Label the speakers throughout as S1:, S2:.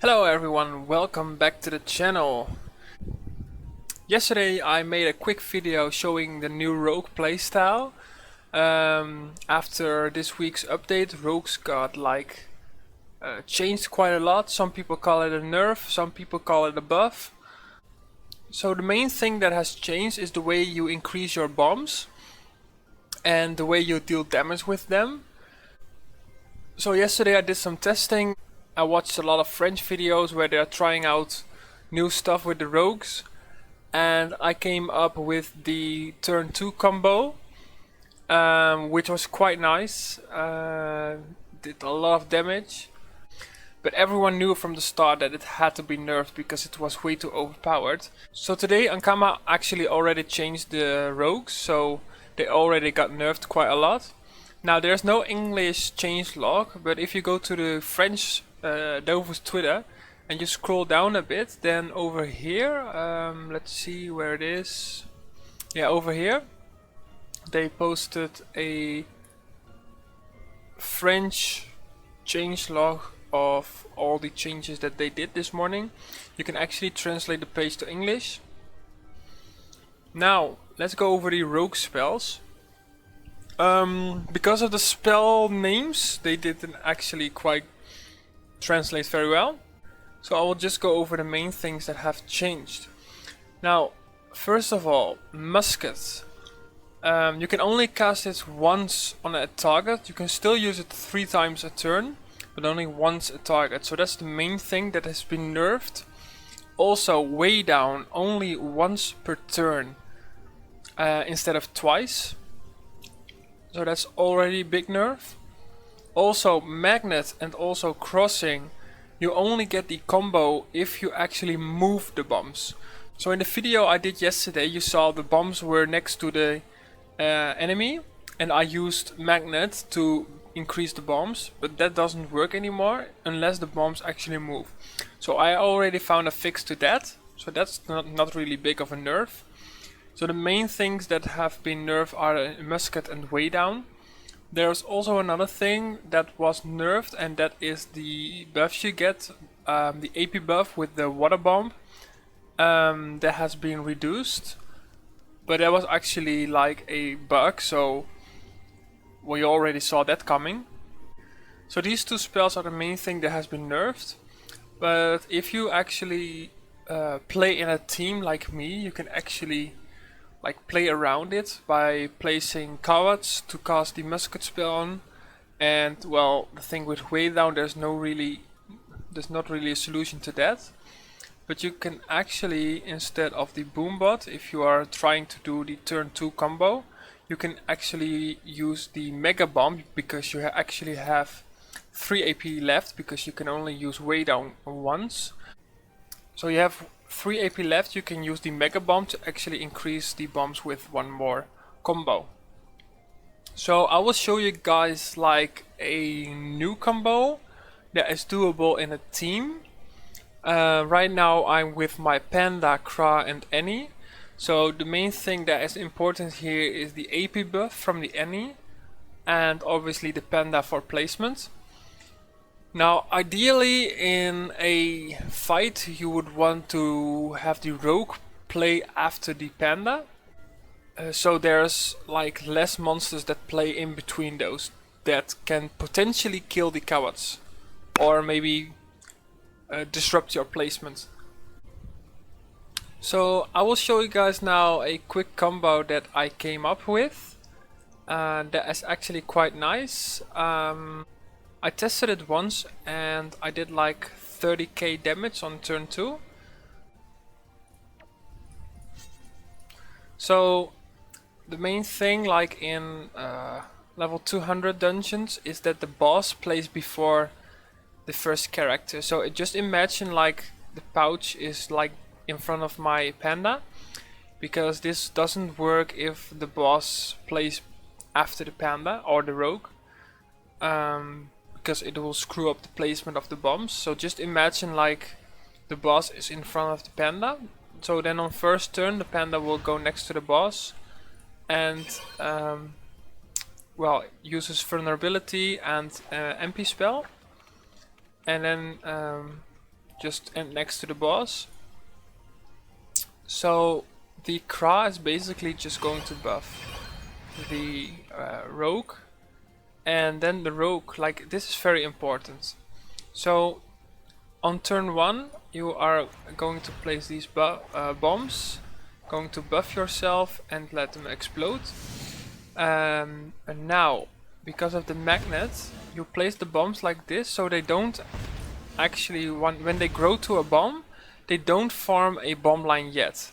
S1: Hello everyone, welcome back to the channel. Yesterday I made a quick video showing the new rogue playstyle. After this week's update, rogues got changed quite a lot. Some people call it a nerf, some people call it a buff. So the main thing that has changed is the way you increase your bombs and the way you deal damage with them. So yesterday I did some testing. I watched a lot of French videos where they are trying out new stuff with the rogues, and I came up with the turn 2 combo, which was quite nice. Did a lot of damage, but everyone knew from the start that it had to be nerfed because it was way too overpowered. So today Ankama actually already changed the rogues, so they already got nerfed quite a lot. Now there's no English changelog, but if you go to the French Dofus Twitter and you scroll down a bit, then over here, let's see where it is. Yeah, over here they posted a French changelog of all the changes that they did this morning. You can actually translate the page to English. Now let's go over the rogue spells. Because of the spell names, they didn't actually quite translate very well. So I will just go over the main things that have changed. Now, first of all, musket. You can only cast it once on a target. You can still use it 3 times a turn, but only once a target. So that's the main thing that has been nerfed. Also, way down, only once per turn instead of twice. So that's already a big nerf. Also magnet and also crossing, you only get the combo if you actually move the bombs. So in the video I did yesterday, you saw the bombs were next to the enemy, and I used magnet to increase the bombs, but that doesn't work anymore unless the bombs actually move. So I already found a fix to that, so that's not really big of a nerf. So the main things that have been nerfed are musket and way down. There's also another thing that was nerfed, and that is the buffs you get, the AP buff with the water bomb. That has been reduced, but that was actually like a bug, so we already saw that coming. So these 2 spells are the main thing that has been nerfed. But if you actually play in a team like me, you can actually play around it by placing cowards to cast the musket spell on. And well, the thing with way down, there's not really a solution to that. But you can actually, instead of the boombot, if you are trying to do the turn 2 combo, you can actually use the mega bomb, because you actually have 3 AP left, because you can only use way down once. So you have 3 AP left, you can use the mega bomb to actually increase the bombs with 1 more combo. So I will show you guys like a new combo that is doable in a team. Right now I'm with my Panda, Kra and Annie. So the main thing that is important here is the AP buff from the Annie, and obviously the Panda for placement. Now ideally in a fight you would want to have the rogue play after the Panda, so there's like less monsters that play in between those that can potentially kill the cowards or maybe disrupt your placement. So I will show you guys now a quick combo that I came up with, that is actually quite nice. I tested it once and I did like 30k damage on turn 2. So the main thing, like in level 200 dungeons, is that the boss plays before the first character. So just imagine like the pouch is like in front of my Panda, because this doesn't work if the boss plays after the Panda or the rogue. Because it will screw up the placement of the bombs. So just imagine like the boss is in front of the Panda. So then on first turn the Panda will go next to the boss and well, uses vulnerability and MP spell, and then just next to the boss. So the Kra is basically just going to buff the rogue, and then the rogue, like, this is very important. So on turn 1 you are going to place these bombs, going to buff yourself and let them explode. And now, because of the magnet, you place the bombs like this, so they don't actually, when they grow to a bomb, they don't form a bomb line yet.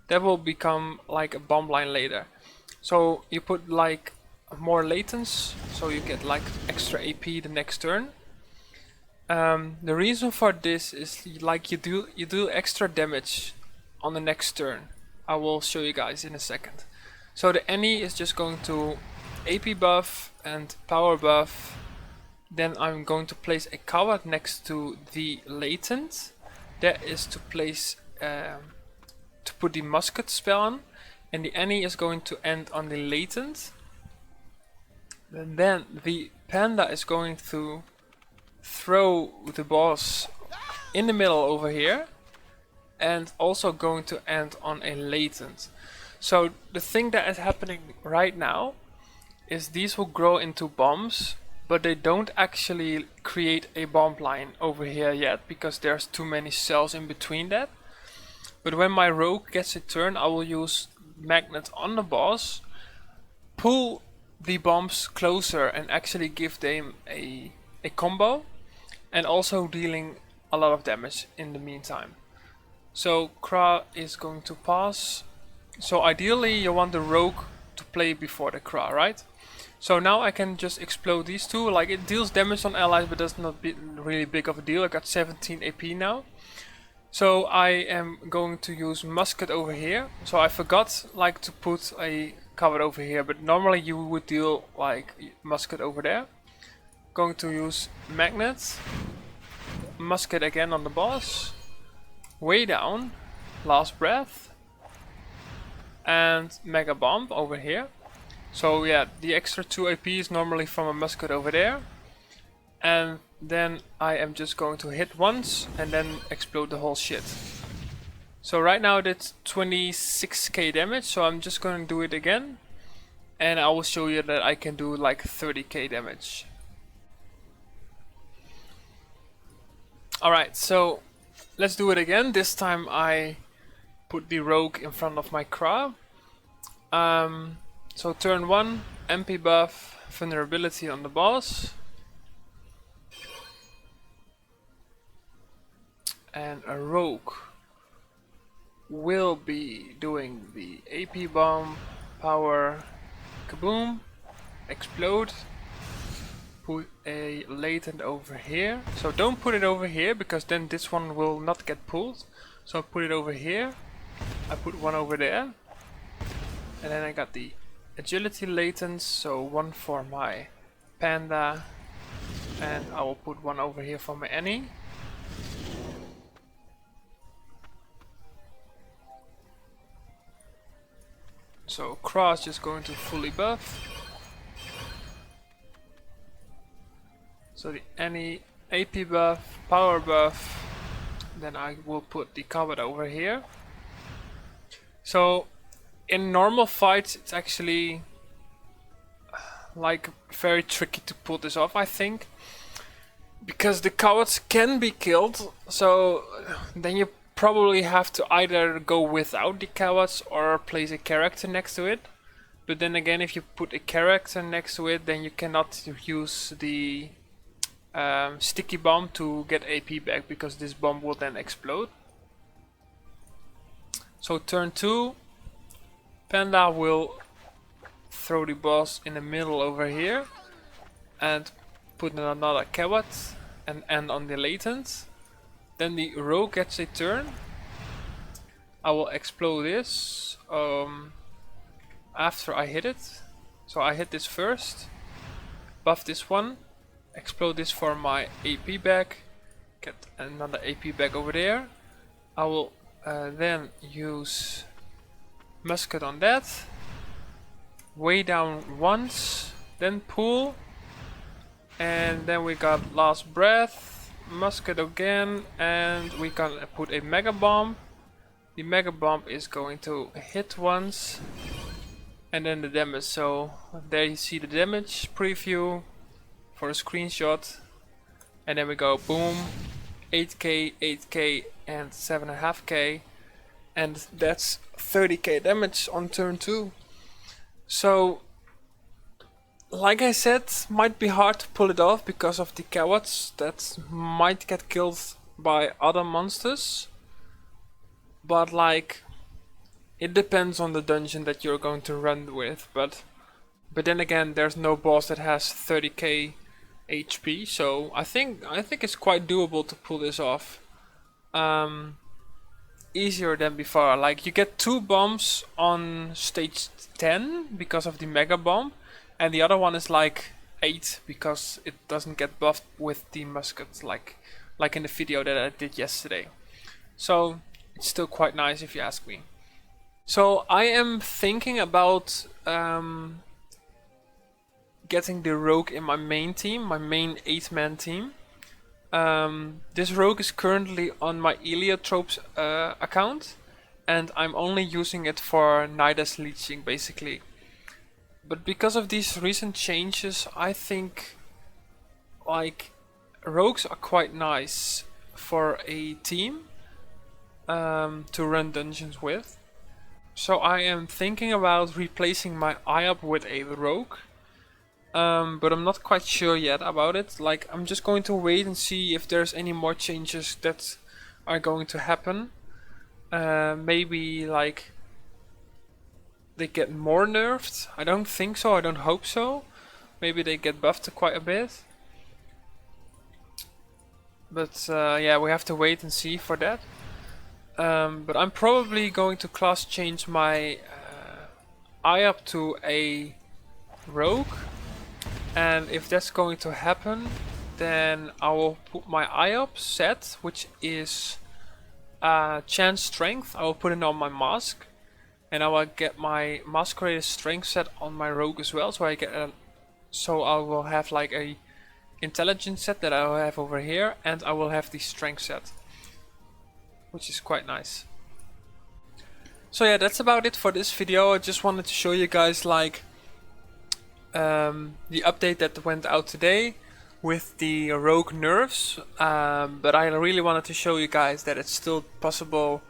S1: That will become like a bomb line later. So you put like more latents, so you get like extra AP the next turn. The reason for this is like you do extra damage on the next turn. I will show you guys in a second. So the NE is just going to AP buff and power buff. Then I'm going to place a coward next to the latent. That is to place to put the musket spell on, and the NE is going to end on the latent. And then the panda is going to throw the boss in the middle over here, and also going to end on a latent. So the thing that is happening right now is these will grow into bombs, but they don't actually create a bomb line over here yet because there's too many cells in between that. But when my rogue gets a turn, I will use magnet on the boss, pull the bombs closer and actually give them a combo, and also dealing a lot of damage in the meantime. So Kra is going to pass. So ideally you want the rogue to play before the Kra, right? So now I can just explode these two. Like, it deals damage on allies, but that's not really big of a deal. I got 17 AP now. So I am going to use musket over here. So I forgot like to put a cover over here, but normally you would deal like musket over there. Going to use magnet, musket again on the boss, way down, last breath, and mega bomb over here. So yeah, the extra 2 AP is normally from a musket over there. And then I am just going to hit once and then explode the whole shit. So right now that's 26k damage, so I'm just going to do it again. And I will show you that I can do like 30k damage. Alright, so let's do it again. This time I put the rogue in front of my Kra. So turn 1, MP buff, vulnerability on the boss. And a rogue will be doing the AP bomb, power, kaboom, explode. Put a latent over here. So don't put it over here because then this one will not get pulled. So I put it over here. I put one over there. And then I got the agility latents, so one for my panda. And I will put one over here for my Annie. So Kra is just going to fully buff. So the Annie AP buff, power buff. Then I will put the coward over here. So in normal fights it's actually like very tricky to pull this off, I think, because the cowards can be killed. So then you probably have to either go without the cowards or place a character next to it. But then again, if you put a character next to it, then you cannot use the sticky bomb to get AP back, because this bomb will then explode. So turn 2, Panda will throw the boss in the middle over here and put another coward and end on the latent. Then the rogue gets a turn. I will explode this after I hit it. So I hit this first, buff this one, explode this for my AP back, get another AP back over there. I will then use musket on that, way down once, then pull, and then we got last breath, musket again, and we can put a mega bomb. The mega bomb is going to hit once, and then the damage. So there you see the damage preview for a screenshot, and then we go boom, 8k, 8k, and 7.5k, and that's 30k damage on turn 2. So, like I said, might be hard to pull it off because of the cowards that might get killed by other monsters. But like, it depends on the dungeon that you're going to run with. But then again, there's no boss that has 30k HP, so I think it's quite doable to pull this off. Easier than before. Like, you get 2 bombs on stage 10 because of the mega bomb, and the other one is like 8 because it doesn't get buffed with the musket, like in the video that I did yesterday. So it's still quite nice if you ask me. So I am thinking about getting the rogue in my main team, my main 8-man team. This rogue is currently on my Eliotropes account, and I'm only using it for Nidas leeching basically. But because of these recent changes, I think like rogues are quite nice for a team to run dungeons with. So I am thinking about replacing my IOP with a rogue. But I'm not quite sure yet about it. Like, I'm just going to wait and see if there's any more changes that are going to happen. Maybe like they get more nerfed. I don't think so, I don't hope so. Maybe they get buffed quite a bit. But yeah, we have to wait and see for that. But I'm probably going to class change my IOP to a rogue. And if that's going to happen, then I will put my IOP set, which is chance strength. I will put it on my mask, and I will get my masquerade strength set on my rogue as well. So I will have like a intelligence set that I will have over here, and I will have the strength set, which is quite nice. So yeah, that's about it for this video. I just wanted to show you guys like the update that went out today with the rogue nerfs, but I really wanted to show you guys that it's still possible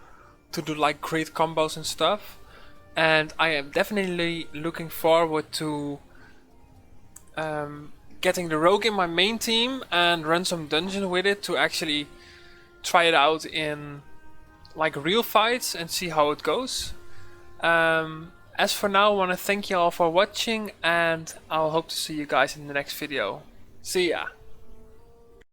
S1: to do like great combos and stuff, and I am definitely looking forward to getting the rogue in my main team and run some dungeon with it to actually try it out in like real fights and see how it goes. As for now, I want to thank you all for watching, and I'll hope to see you guys in the next video. See ya!